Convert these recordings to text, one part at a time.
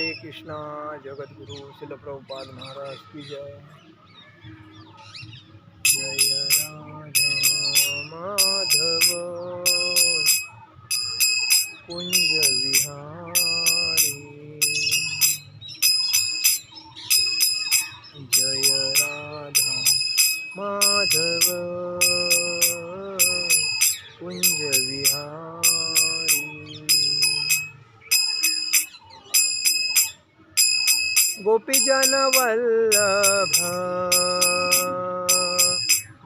हरे कृष्णा। जगत गुरु शिल प्रभुपाद महाराज की जय। जय राधा माधव कुंज विहारी। जय राधा माधव कुंज विहारी। गोपीजन वल्लभ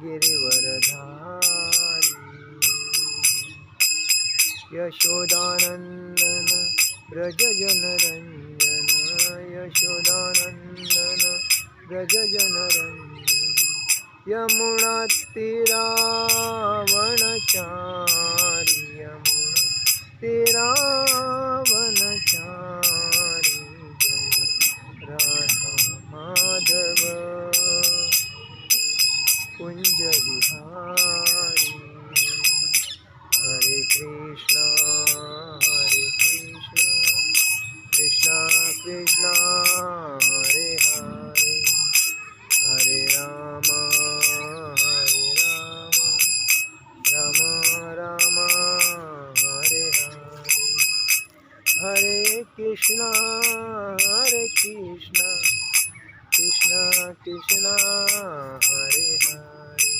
गिरिवरधारी। यशोदानंदन ब्रज जनरंजन। यशोदानंदन ब्रज जनरंजन। यमुना तीरावनचारी। यमुना तीरावनचारी। राधा माधव कुंज विहारी। हरे कृष्णा कृष्णा कृष्णा हरे हरे, हरे राम राम राम हरे हरे। हरे कृष्णा कृष्णा कृष्णा हरे हरे,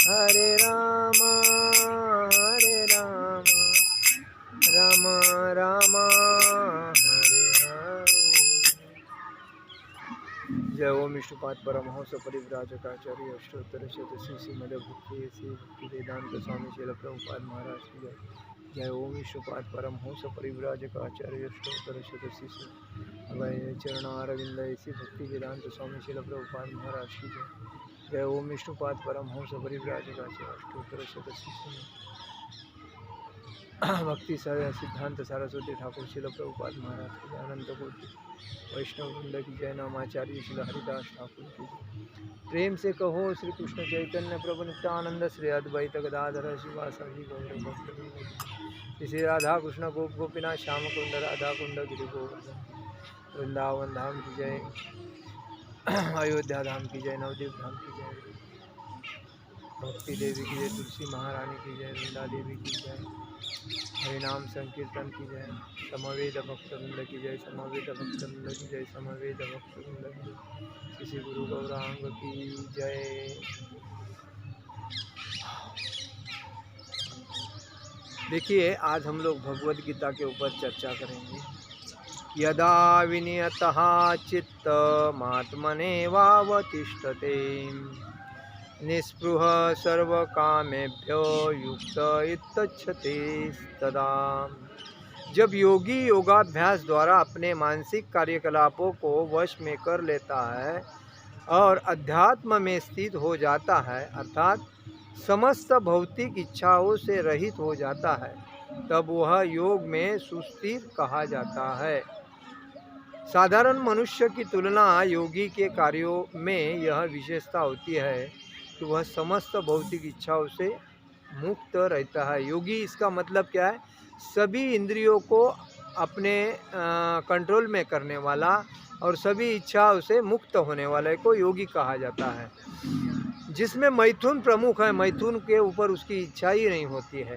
हरे राम राम राम हरे हरे। जय ओम विष्णुपाद परमहंस परिव्राजकाचार्य अष्टोत्तर शतसी श्रीमद भक्ति श्री भक्ति वेदांत स्वामी श्रील प्रभुपाद महाराज की जय। जय ओम विष्णुपाद परमहंस परिव्राजकाचार्य अष्टोत्तर शतसी अभय चरणारविंद श्री भक्ति वेदांत स्वामी श्रील प्रभुपाद महाराज की जय। जय ओम विष्णुपाद परमहंस परिव्राजकाचार्य अष्टोत्तर शतसी भक्ति सिद्धांत सरस्वती ठाकुर श्रील प्रभुपाद महाराज की जय। अनंत कोटि वैष्णव वृंद की जय। नामाचार्य श्री हरिदास ठाकुर की जय। प्रेम से कहो श्री कृष्ण चैतन्य प्रभु नित्यानंद श्री अद्वैत गदाधर शिवासादि गौर भक्तवृंद। श्री राधा कृष्ण गोप गोपीनाथ श्याम कुंड राधा कुंड गिरि गोवर्धन। वृंदावन धाम की जय। अयोध्या धाम की जय। नवदीप धाम की जय। भक्ति देवी की जय। तुलसी महारानी की जय। वृंदा देवी की जय। हरिनाम संकीर्तन की जय। समवेद भक्तवृंद की जय। समवेद भक्तवृंद की जय। समवेद भक्तवृंद की जय। किसी गुरु गौरांग की जय। देखिए, आज हम लोग भगवद गीता के ऊपर चर्चा करेंगे। यदा विनियतः चित्तमात्मनेवावतिष्ठते निःस्पृह सर्वकामेभ्यो युक्त इत्तच्छते तदा। जब योगी योगाभ्यास द्वारा अपने मानसिक कार्यकलापों को वश में कर लेता है और अध्यात्म में स्थित हो जाता है, अर्थात समस्त भौतिक इच्छाओं से रहित हो जाता है, तब वह योग में सुस्थिर कहा जाता है। साधारण मनुष्य की तुलना योगी के कार्यों में यह विशेषता होती है कि वह समस्त भौतिक इच्छाओं से मुक्त रहता है। योगी, इसका मतलब क्या है? सभी इंद्रियों को अपने कंट्रोल में करने वाला और सभी इच्छाओं से मुक्त होने वाले को योगी कहा जाता है। जिसमें मैथुन प्रमुख है, मैथुन के ऊपर उसकी इच्छा ही नहीं होती है।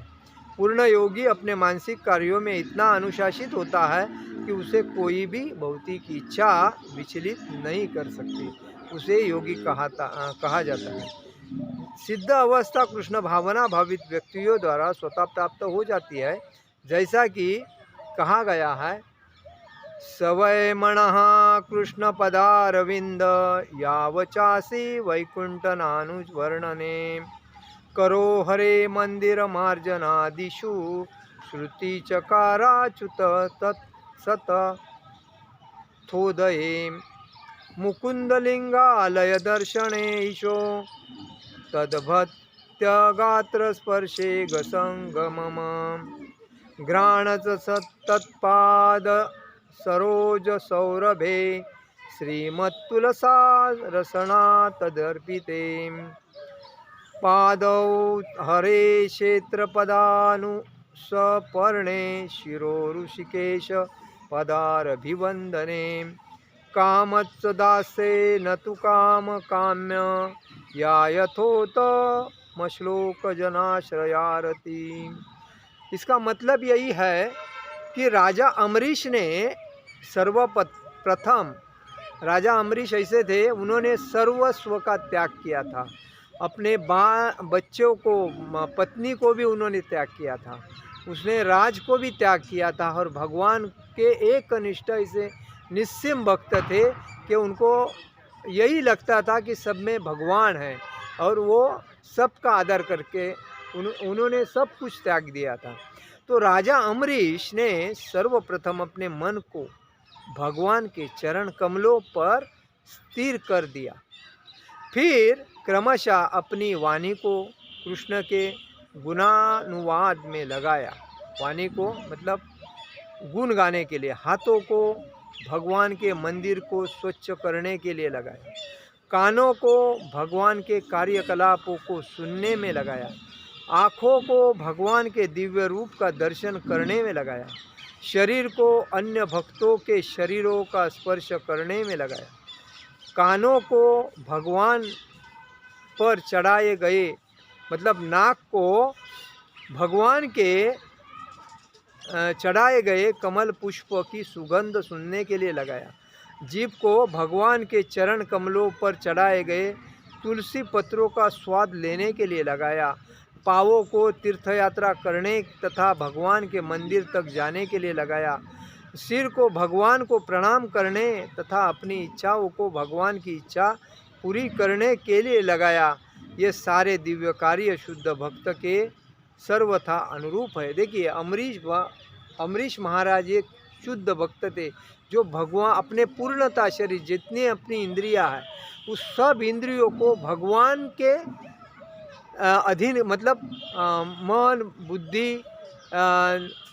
पूर्ण योगी अपने मानसिक कार्यों में इतना अनुशासित होता है कि उसे कोई भी भौतिक इच्छा विचलित नहीं कर सकती। उसे योगी कहा जाता है। सिद्ध अवस्था कृष्ण भावना भावित व्यक्तियों द्वारा स्वतः प्राप्त हो जाती है, जैसा कि कहा गया है, सवय मनः कृष्ण पदारविंद यावचासी वैकुंठ नानुवर्णने करो हरे मंदिर मार्जनादिषु श्रुति चकाराच्युत तत्सत थोदये मुकुंदलिंगालय दर्शने ईशो तद्भक्त्यगात्र स्पर्शे गसंगमम घ्राणच तत्पाद सरोज सौरभे श्रीमत्तुलसा रसना तदर्पिते पादौ हरे क्षेत्रपदानुसपर्णे शिरो ऋषिकेश पदारभिवन्दने कामत्सदासे न तु काम काम्य या यथोत मश्लोक जनाश्रयारती। इसका मतलब यही है कि राजा अम्बरीश ने सर्वप्रथम, राजा अम्बरीश ऐसे थे, उन्होंने सर्वस्व का त्याग किया था। अपने बच्चों को, पत्नी को भी उन्होंने त्याग किया था, उसने राज को भी त्याग किया था, और भगवान के एक निष्ठ ऐसे निस्सीम भक्त थे कि उनको यही लगता था कि सब में भगवान है, और वो सबका आदर करके उन्होंने सब कुछ त्याग दिया था। तो राजा अम्बरीश ने सर्वप्रथम अपने मन को भगवान के चरण कमलों पर स्थिर कर दिया, फिर क्रमशः अपनी वाणी को कृष्ण के गुणानुवाद में लगाया। वाणी को मतलब गुण गाने के लिए, हाथों को भगवान के मंदिर को स्वच्छ करने के लिए लगाया, कानों को भगवान के कार्यकलापों को सुनने में लगाया, आँखों को भगवान के दिव्य रूप का दर्शन करने में लगाया, शरीर को अन्य भक्तों के शरीरों का स्पर्श करने में लगाया, कानों को भगवान पर चढ़ाए गए, मतलब नाक को भगवान के चढ़ाए गए कमल पुष्प की सुगंध सुनने के लिए लगाया, जीभ को भगवान के चरण कमलों पर चढ़ाए गए तुलसी पत्रों का स्वाद लेने के लिए लगाया, पाँवों को तीर्थयात्रा करने तथा भगवान के मंदिर तक जाने के लिए लगाया, सिर को भगवान को प्रणाम करने तथा अपनी इच्छाओं को भगवान की इच्छा पूरी करने के लिए लगाया। ये सारे दिव्य कार्य शुद्ध भक्त के सर्वथा अनुरूप है। देखिए, अम्बरीश महाराज एक शुद्ध भक्त थे, जो भगवान अपने पूर्णता शरीर जितनी अपनी इंद्रियां है, उस सब इंद्रियों को भगवान के अधीन, मतलब मन बुद्धि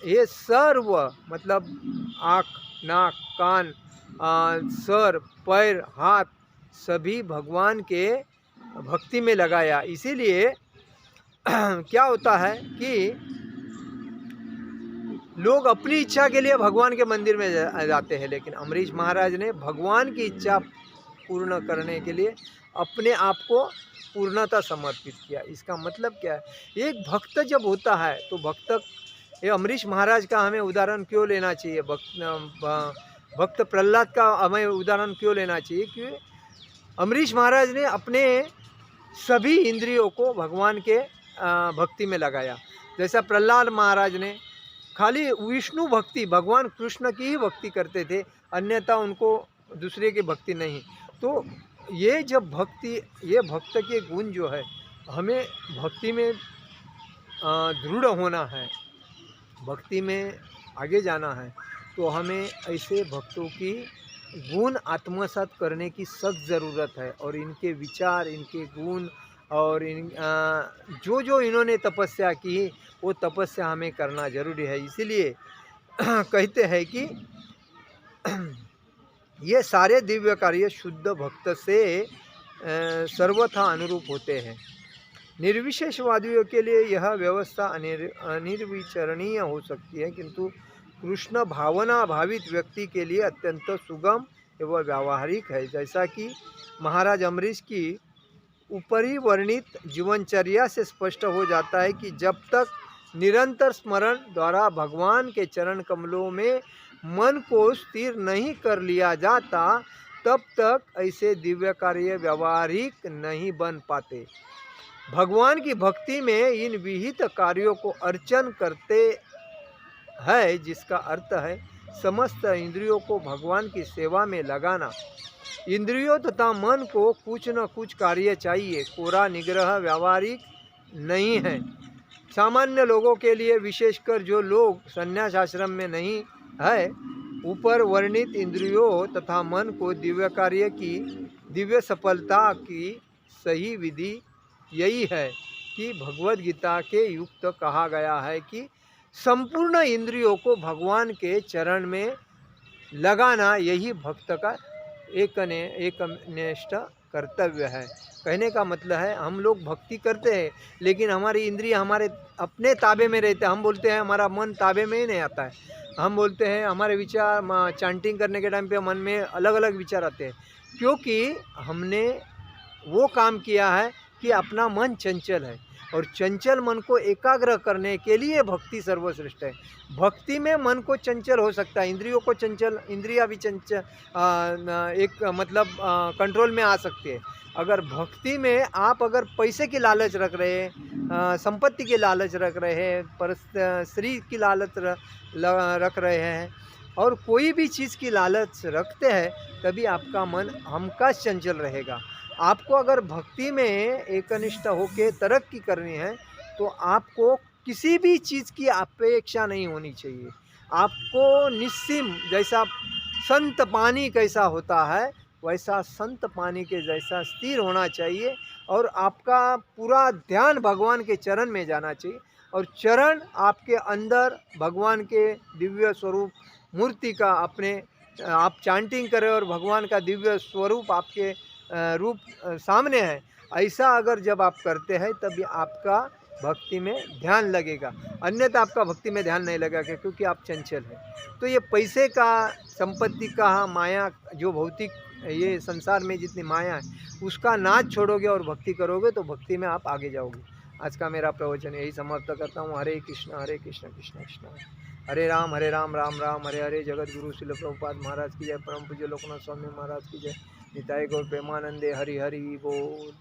ये सर्व, मतलब आँख नाक कान सर पैर हाथ सभी भगवान के भक्ति में लगाया। इसीलिए क्या होता है कि लोग अपनी इच्छा के लिए भगवान के मंदिर में जाते हैं, लेकिन अम्बरीश महाराज ने भगवान की इच्छा पूर्ण करने के लिए अपने आप को पूर्णता समर्पित किया। इसका मतलब क्या है, एक भक्त जब होता है तो ये अम्बरीश महाराज का हमें उदाहरण क्यों लेना चाहिए, भक्त प्रहलाद का हमें उदाहरण क्यों लेना चाहिए, कि अम्बरीश महाराज ने अपने सभी इंद्रियों को भगवान के भक्ति में लगाया। जैसा प्रहलाद महाराज ने खाली विष्णु भक्ति, भगवान कृष्ण की ही भक्ति करते थे, अन्यथा उनको दूसरे की भक्ति नहीं। तो ये जब भक्ति, ये भक्त के गुण जो है, हमें भक्ति में दृढ़ होना है, भक्ति में आगे जाना है, तो हमें ऐसे भक्तों की गुण आत्मसात करने की सख्त ज़रूरत है, और इनके विचार, इनके गुण और जो इन्होंने तपस्या की, वो तपस्या हमें करना जरूरी है। इसीलिए कहते हैं कि ये सारे दिव्य कार्य शुद्ध भक्त से सर्वथा अनुरूप होते हैं। निर्विशेषवादियों के लिए यह व्यवस्था अनिर्विचरणीय हो सकती है, किंतु कृष्ण भावना भावित व्यक्ति के लिए अत्यंत सुगम एवं व्यावहारिक है। जैसा कि महाराज अम्बरीश की ऊपरी वर्णित जीवनचर्या से स्पष्ट हो जाता है कि जब तक निरंतर स्मरण द्वारा भगवान के चरण कमलों में मन को स्थिर नहीं कर लिया जाता, तब तक ऐसे दिव्य कार्य व्यावहारिक नहीं बन पाते। भगवान की भक्ति में इन विहित कार्यों को अर्चन करते हैं, जिसका अर्थ है समस्त इंद्रियों को भगवान की सेवा में लगाना। इंद्रियों तथा मन को कुछ न कुछ कार्य चाहिए, कोरा निग्रह व्यावहारिक नहीं है। सामान्य लोगों के लिए, विशेषकर जो लोग संन्यास आश्रम में नहीं है, ऊपर वर्णित इंद्रियों तथा मन को दिव्य कार्य की दिव्य सफलता की सही विधि यही है कि भगवद गीता के युक्त कहा गया है कि संपूर्ण इंद्रियों को भगवान के चरण में लगाना यही भक्त का एकनिष्ठ कर्तव्य है। कहने का मतलब है, हम लोग भक्ति करते हैं, लेकिन हमारी इंद्रिय हमारे अपने ताबे में रहते हैं। हम बोलते हैं हमारा मन ताबे में ही नहीं आता है, हम बोलते हैं हमारे विचार चैंटिंग करने के टाइम पे मन में अलग अलग विचार आते हैं, क्योंकि हमने वो काम किया है कि अपना मन चंचल है, और चंचल मन को एकाग्र करने के लिए भक्ति सर्वश्रेष्ठ है। भक्ति में मन को चंचल हो सकता है, इंद्रियों को चंचल, इंद्रियां भी चंचल एक मतलब कंट्रोल में आ सकती है। अगर भक्ति में आप अगर पैसे की लालच रख रहे हैं, संपत्ति की लालच रख रहे हैं, पर स्त्री की लालच रख रहे हैं, और कोई भी चीज़ की लालच रखते हैं, तभी आपका मन हमखास चंचल रहेगा। आपको अगर भक्ति में एकनिष्ठ होके तरक्की करनी है, तो आपको किसी भी चीज़ की अपेक्षा नहीं होनी चाहिए। आपको निस्सीम, जैसा संत पानी कैसा होता है, वैसा संत पानी के जैसा स्थिर होना चाहिए, और आपका पूरा ध्यान भगवान के चरण में जाना चाहिए, और चरण आपके अंदर भगवान के दिव्य स्वरूप मूर्ति का अपने आप चांटिंग करें, और भगवान का दिव्य स्वरूप आपके रूप सामने है। ऐसा अगर जब आप करते हैं, तभी आपका भक्ति में ध्यान लगेगा, अन्यथा आपका भक्ति में ध्यान नहीं लगेगा, क्योंकि आप चंचल हैं। तो ये पैसे का, संपत्ति का, माया, जो भौतिक ये संसार में जितनी माया है, उसका नाच छोड़ोगे और भक्ति करोगे, तो भक्ति में आप आगे जाओगे। आज का मेरा प्रवचन यही समाप्त करता हूँ। हरे कृष्ण कृष्ण कृष्ण हरे राम, राम राम हरे हरे। जगत गुरु शिल प्रभुपाद महाराज की जय। परम पूज्य लोकनाथ स्वामी महाराज की जय। निताय गौर प्रेमानंदे। हरि हरि बोल।